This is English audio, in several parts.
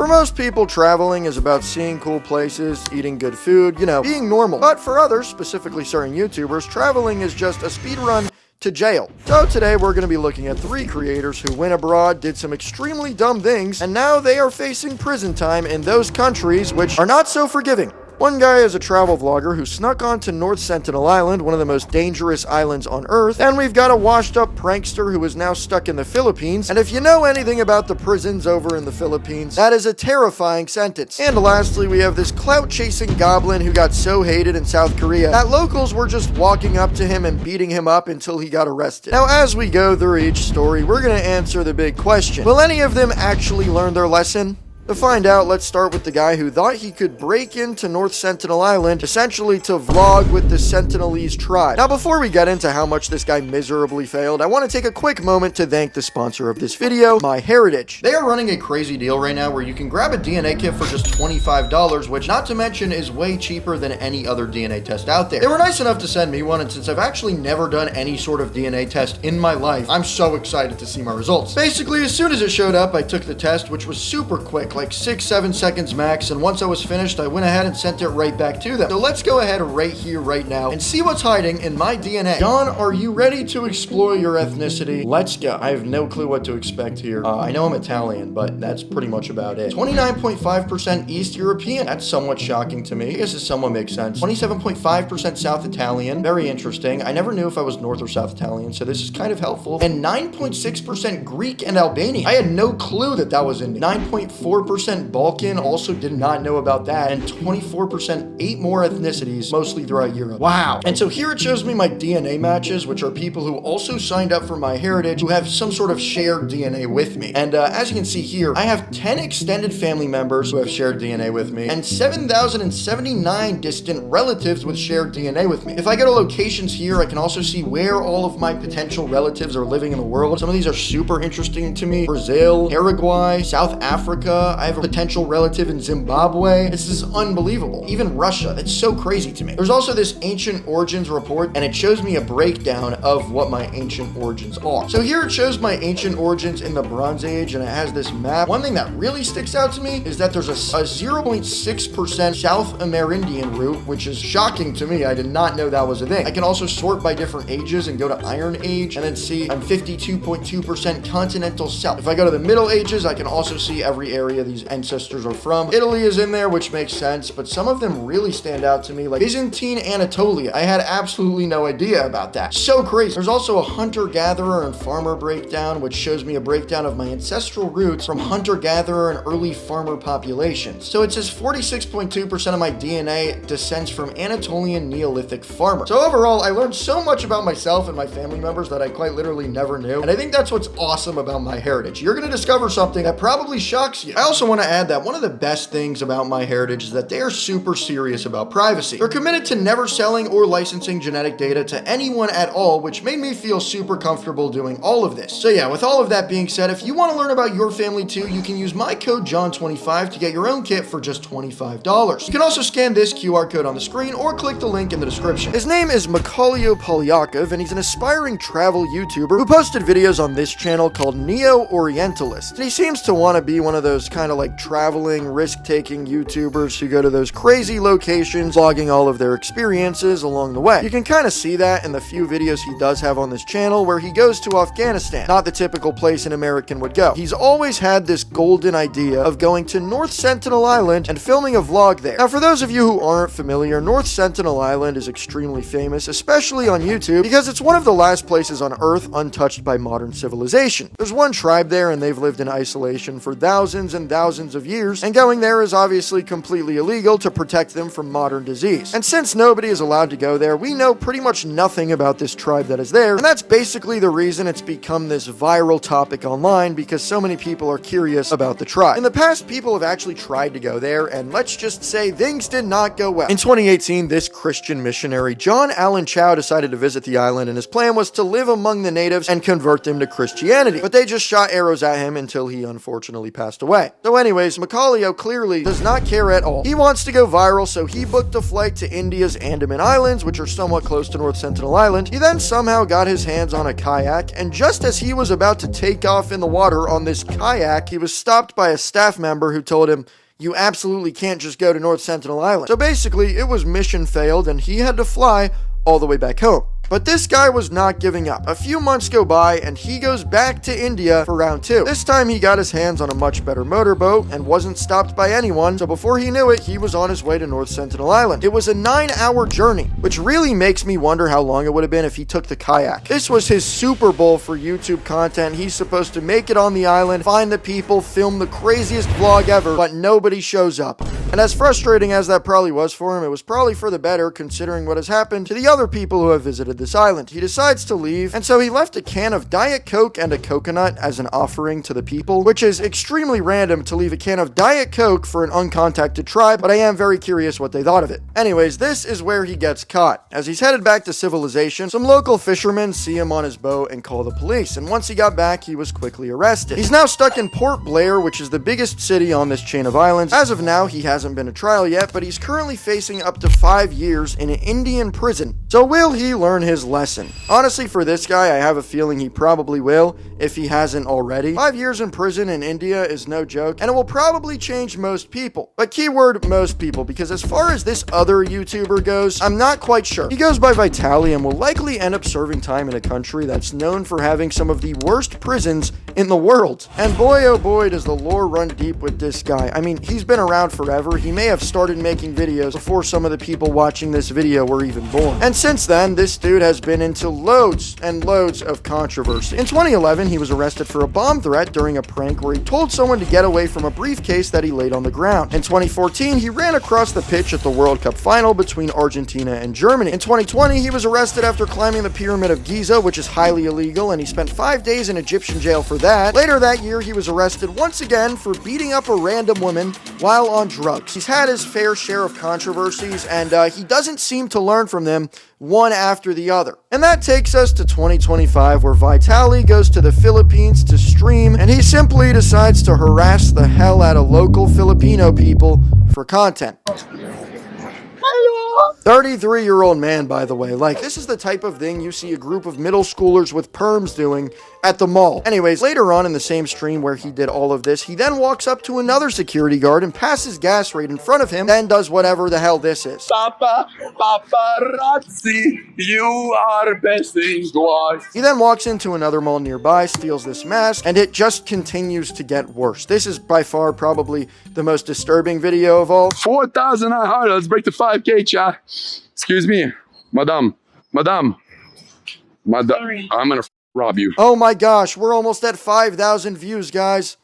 For most people, traveling is about seeing cool places, eating good food, being normal. But for others, specifically certain YouTubers, traveling is just a speed run to jail. So today we're going to be looking at 3 creators who went abroad, did some extremely dumb things, and now they are facing prison time in those countries which are not so forgiving. One guy is a travel vlogger who snuck onto North Sentinel Island, one of the most dangerous islands on Earth. Then we've got a washed-up prankster who is now stuck in the Philippines. And if you know anything about the prisons over in the Philippines, that is a terrifying sentence. And lastly, we have this clout-chasing goblin who got so hated in South Korea that locals were just walking up to him and beating him up until he got arrested. Now, as we go through each story, we're going to answer the big question. Will any of them actually learn their lesson? To find out, let's start with the guy who thought he could break into North Sentinel Island, essentially to vlog with the Sentinelese tribe. Now, before we get into how much this guy miserably failed, I want to take a quick moment to thank the sponsor of this video, MyHeritage. They are running a crazy deal right now where you can grab a DNA kit for just $25, which, not to mention, is way cheaper than any other DNA test out there. They were nice enough to send me one, and since I've actually never done any sort of DNA test in my life, I'm so excited to see my results. Basically, as soon as it showed up, I took the test, which was super quick, like 6-7 seconds max, and once I was finished, I went ahead and sent it right back to them. So let's go ahead right here, right now, and see what's hiding in my DNA. John, are you ready to explore your ethnicity? Let's go. I have no clue what to expect here. I know I'm Italian, but that's pretty much about it. 29.5% East European. That's somewhat shocking to me. I guess it somewhat makes sense. 27.5% South Italian. Very interesting. I never knew if I was North or South Italian, so this is kind of helpful. And 9.6% Greek and Albanian. I had no clue that that was in me. 9.4% Balkan, also did not know about that, and 24%, 8 more ethnicities, mostly throughout Europe. Wow. And so here it shows me my DNA matches, which are people who also signed up for MyHeritage, who have some sort of shared DNA with me. And as you can see here, I have 10 extended family members who have shared DNA with me, and 7,079 distant relatives with shared DNA with me. If I go to locations here, I can also see where all of my potential relatives are living in the world. Some of these are super interesting to me. Brazil, Paraguay, South Africa. I have a potential relative in Zimbabwe. This is unbelievable. Even Russia. That's so crazy to me. There's also this ancient origins report, and it shows me a breakdown of what my ancient origins are. So here it shows my ancient origins in the Bronze Age, and it has this map. One thing that really sticks out to me is that there's a 0.6% South Amerindian route, which is shocking to me. I did not know that was a thing. I can also sort by different ages and go to Iron Age, and then see I'm 52.2% continental South. If I go to the Middle Ages, I can also see every area these ancestors are from. Italy is in there, which makes sense, but some of them really stand out to me, like Byzantine Anatolia. I had absolutely no idea about that. So crazy. There's also a hunter-gatherer and farmer breakdown, which shows me a breakdown of my ancestral roots from hunter-gatherer and early farmer populations. So it says 46.2% of my DNA descends from Anatolian Neolithic farmer. So overall, I learned so much about myself and my family members that I quite literally never knew, and I think that's what's awesome about MyHeritage. You're going to discover something that probably shocks you. I also want to add that one of the best things about MyHeritage is that they are super serious about privacy. They're committed to never selling or licensing genetic data to anyone at all, which made me feel super comfortable doing all of this. So yeah, with all of that being said, if you want to learn about your family too, you can use my code JOHN25 to get your own kit for just $25. You can also scan this QR code on the screen or click the link in the description. His name is Macaulay Polyakov, and he's an aspiring travel YouTuber who posted videos on this channel called Neo-Orientalist. And he seems to want to be one of those kind of like traveling, risk-taking YouTubers who go to those crazy locations, vlogging all of their experiences along the way. You can kind of see that in the few videos he does have on this channel where he goes to Afghanistan, not the typical place an American would go. He's always had this golden idea of going to North Sentinel Island and filming a vlog there. Now, for those of you who aren't familiar, North Sentinel Island is extremely famous, especially on YouTube, because it's one of the last places on Earth untouched by modern civilization. There's one tribe there, and they've lived in isolation for thousands and thousands of years, and going there is obviously completely illegal to protect them from modern disease. And since nobody is allowed to go there, we know pretty much nothing about this tribe that is there, and that's basically the reason it's become this viral topic online, because so many people are curious about the tribe. In the past, people have actually tried to go there, and let's just say things did not go well. In 2018, this Christian missionary, John Allen Chow, decided to visit the island, and his plan was to live among the natives and convert them to Christianity, but they just shot arrows at him until he unfortunately passed away. So anyways, Macaulay clearly does not care at all. He wants to go viral, so he booked a flight to India's Andaman Islands, which are somewhat close to North Sentinel Island. He then somehow got his hands on a kayak, and just as he was about to take off in the water on this kayak, he was stopped by a staff member who told him, "You absolutely can't just go to North Sentinel Island." So basically, it was mission failed, and he had to fly all the way back home. But this guy was not giving up. A few months go by, and he goes back to India for round 2. This time, he got his hands on a much better motorboat and wasn't stopped by anyone, so before he knew it, he was on his way to North Sentinel Island. It was a 9-hour journey, which really makes me wonder how long it would have been if he took the kayak. This was his Super Bowl for YouTube content. He's supposed to make it on the island, find the people, film the craziest vlog ever, but nobody shows up. And as frustrating as that probably was for him, it was probably for the better considering what has happened to the other people who have visited this island. He decides to leave, and so he left a can of Diet Coke and a coconut as an offering to the people, which is extremely random to leave a can of Diet Coke for an uncontacted tribe, but I am very curious what they thought of it. Anyways, this is where he gets caught. As he's headed back to civilization, some local fishermen see him on his boat and call the police, and once he got back, he was quickly arrested. He's now stuck in Port Blair, which is the biggest city on this chain of islands. As of now, he hasn't been a trial yet, but he's currently facing up to 5 years in an Indian prison. So will he learn his lesson? Honestly, for this guy, I have a feeling he probably will, if he hasn't already. 5 years in prison in India is no joke, and it will probably change most people. But keyword most people, because as far as this other YouTuber goes, I'm not quite sure. He goes by Vitali and will likely end up serving time in a country that's known for having some of the worst prisons in the world. And boy, oh boy, does the lore run deep with this guy. I mean, he's been around forever. He may have started making videos before some of the people watching this video were even born. And since then, this dude has been into loads and loads of controversy. In 2011, he was arrested for a bomb threat during a prank where he told someone to get away from a briefcase that he laid on the ground. In 2014, he ran across the pitch at the World Cup final between Argentina and Germany. In 2020, he was arrested after climbing the Pyramid of Giza, which is highly illegal, and he spent 5 days in Egyptian jail for that. Later that year, he was arrested once again for beating up a random woman while on drugs. He's had his fair share of controversies, and he doesn't seem to learn from them one after the other. And that takes us to 2025, where Vitali goes to the Philippines to stream, and he simply decides to harass the hell out of local Filipino people for content. 33-year-old man, by the way. Like, this is the type of thing you see a group of middle schoolers with perms doing at the mall. Anyways, later on in the same stream where he did all of this, he then walks up to another security guard and passes gas right in front of him, then does whatever the hell this is. Paparazzi, you are best in class. He then walks into another mall nearby, steals this mask, and it just continues to get worse. This is by far probably the most disturbing video of all. 4,900, let's break the 5K, chat. Excuse me, madam, I'm gonna rob you. Oh my gosh, we're almost at 5,000 views, guys.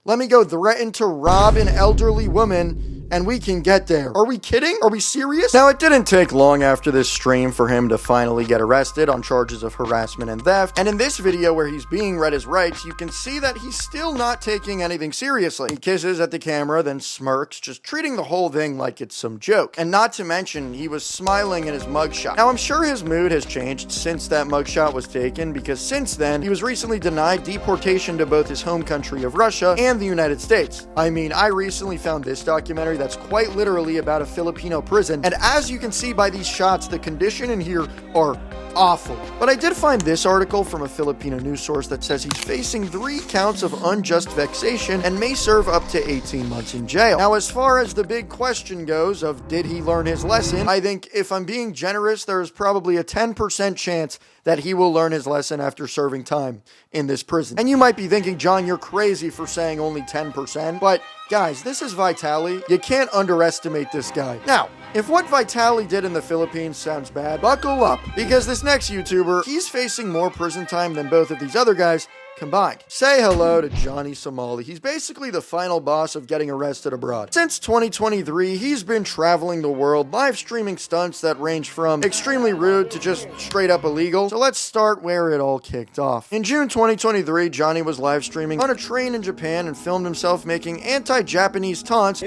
Let me go threaten to rob an elderly woman and we can get there. Are we kidding? Are we serious? Now, it didn't take long after this stream for him to finally get arrested on charges of harassment and theft. And in this video where he's being read his rights, you can see that he's still not taking anything seriously. He kisses at the camera, then smirks, just treating the whole thing like it's some joke. And not to mention, he was smiling in his mugshot. Now, I'm sure his mood has changed since that mugshot was taken, because since then, he was recently denied deportation to both his home country of Russia and the United States. I mean, I recently found this documentary that's quite literally about a Filipino prison, and as you can see by these shots, the condition in here are awful. But I did find this article from a Filipino news source that says he's facing 3 counts of unjust vexation and may serve up to 18 months in jail. Now, as far as the big question goes of did he learn his lesson, I think if I'm being generous, there is probably a 10% chance that he will learn his lesson after serving time in this prison. And you might be thinking, John, you're crazy for saying only 10%, but guys, this is Vitali. You can't underestimate this guy. Now, if what Vitali did in the Philippines sounds bad, buckle up, because this next YouTuber, he's facing more prison time than both of these other guys combined. Say hello to Johnny Somali. He's basically the final boss of getting arrested abroad. Since 2023, he's been traveling the world, live streaming stunts that range from extremely rude to just straight up illegal. So let's start where it all kicked off. In June 2023, Johnny was live streaming on a train in Japan and filmed himself making anti-Japanese taunts,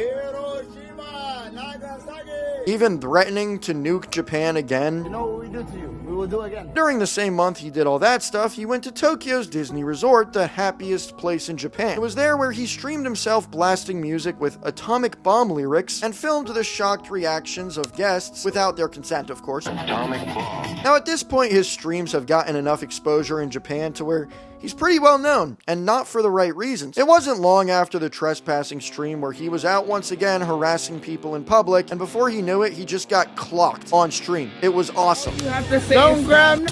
even threatening to nuke Japan again. You know what we do to you? We will will do again. During the same month he did all that stuff, he went to Tokyo's Disney Resort, the happiest place in Japan. It was there where he streamed himself blasting music with atomic bomb lyrics and filmed the shocked reactions of guests without their consent, of course. Atomic bomb. Now at this point his streams have gotten enough exposure in Japan to where he's pretty well known, and not for the right reasons. It wasn't long after the trespassing stream where he was out once again harassing people in public, and before he knew it, he just got clocked on stream. It was awesome. You have to say don't grab.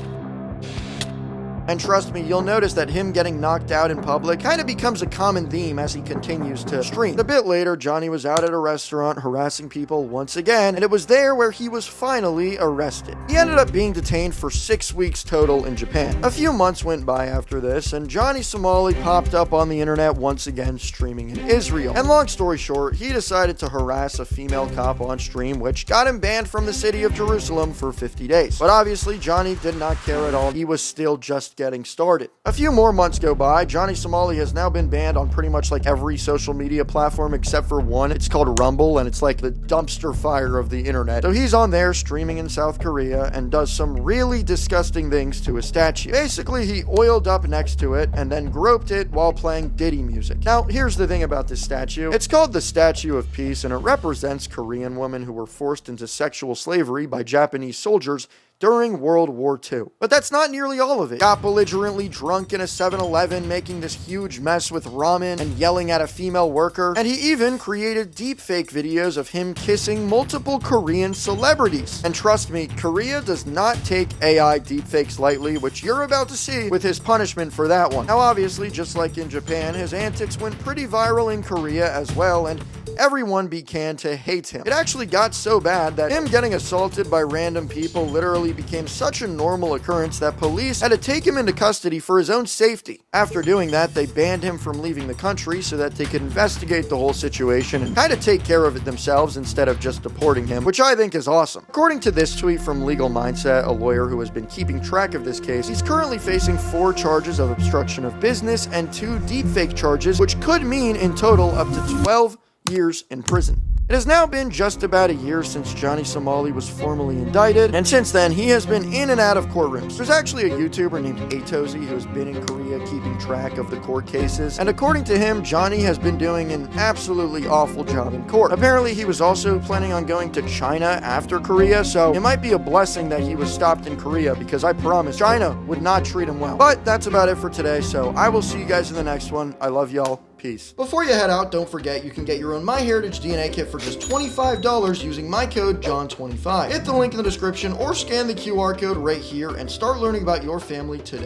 And trust me, you'll notice that him getting knocked out in public kind of becomes a common theme as he continues to stream. A bit later, Johnny was out at a restaurant harassing people once again, and it was there where he was finally arrested. He ended up being detained for 6 weeks total in Japan. A few months went by after this, and Johnny Somali popped up on the internet once again streaming in Israel. And long story short, he decided to harass a female cop on stream, which got him banned from the city of Jerusalem for 50 days. But obviously, Johnny did not care at all. He was still just getting started. A few more months go by. Johnny Somali has now been banned on pretty much like every social media platform except for one. It's called Rumble, and it's like the dumpster fire of the internet. So he's on there streaming in South Korea and does some really disgusting things to a statue. Basically, he oiled up next to it and then groped it while playing Diddy music. Now, here's the thing about this statue. It's called the Statue of Peace, and it represents Korean women who were forced into sexual slavery by Japanese soldiers during World War II. But that's not nearly all of it. Got belligerently drunk in a 7-Eleven, making this huge mess with ramen and yelling at a female worker. And he even created deepfake videos of him kissing multiple Korean celebrities. And trust me, Korea does not take AI deepfakes lightly, which you're about to see with his punishment for that one. Now obviously, just like in Japan, his antics went pretty viral in Korea as well, and everyone began to hate him. It actually got so bad that him getting assaulted by random people literally became such a normal occurrence that police had to take him into custody for his own safety. After doing that, they banned him from leaving the country so that they could investigate the whole situation and kind of take care of it themselves instead of just deporting him, which I think is awesome. According to this tweet from Legal Mindset, a lawyer who has been keeping track of this case, he's currently facing 4 charges of obstruction of business and 2 deepfake charges, which could mean in total up to 12 years in prison. It has now been just about a year since Johnny Somali was formally indicted, and since then he has been in and out of courtrooms. There's actually a YouTuber named Atozy who has been in Korea keeping track of the court cases, and according to him, Johnny has been doing an absolutely awful job in court. Apparently he was also planning on going to China after Korea, so it might be a blessing that he was stopped in Korea, because I promise China would not treat him well. But that's about it for today, so I will see you guys in the next one. I love y'all. Peace. Before you head out, don't forget you can get your own MyHeritage DNA kit for just $25 using my code JOHN25. Hit the link in the description or scan the QR code right here and start learning about your family today.